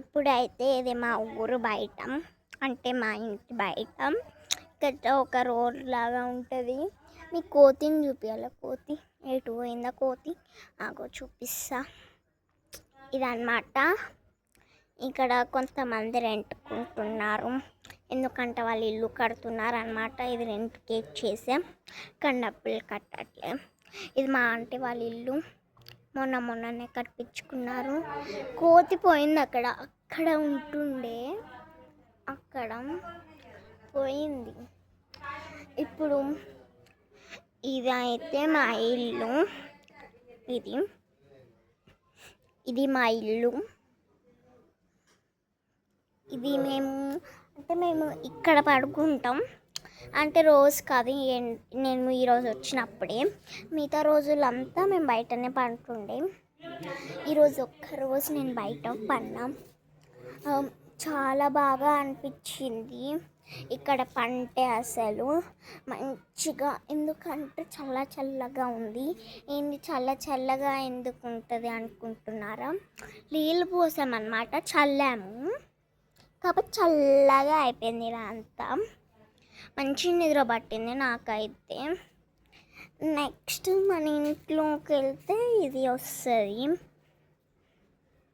ఇప్పుడైతే ఇది మా ఊరు బయట, అంటే మా ఇంటి బయట ఇక్కడ ఒక రోడ్ లాగా ఉంటుంది. మీకు కోతిని చూపించాలి. కోతి ఎటు పోయిందా కోతి? ఆగో చూపిస్తా. ఇదన్నమాట. ఇక్కడ కొంతమంది రెంట్కుంటున్నారు, ఎందుకంటే వాళ్ళు ఇల్లు కడుతున్నారు అనమాట. ఇది రెంట్కి ఇచ్చేసే డబ్బులు కట్టట్లే. ఇది మా ఆంటీ వాళ్ళ ఇల్లు, మొన్ననే కట్టించుకున్నారు. కోతి పోయింది, అక్కడ ఉంటుండే, అక్కడ పోయింది. ఇప్పుడు ఇది అయితే మా ఇల్లు, ఇది మా ఇల్లు. ఇది మేము ఇక్కడ పడుకుంటాం. అంటే రోజు కాదు, నేను ఈరోజు వచ్చినప్పుడే, మిగతా రోజులంతా మేము బయటనే పడుతుండే. ఈరోజు ఒక్కరోజు నేను బయట పడినా, చాలా బాగా అనిపించింది ఇక్కడ పంటే. అసలు మంచిగా, ఎందుకంటే చల్లగా ఉంది. ఏంది చల్లగా ఎందుకు ఉంటుంది అనుకుంటున్నారా? నీళ్ళు పోసామన్నమాట, చల్లాము కాబట్టి చల్లగా అయిపోయింది. ఇలా అంతా మంచి నిద్ర పట్టింది నాకైతే. నెక్స్ట్ మన ఇంట్లోకి వెళ్తే ఇది వస్తుంది.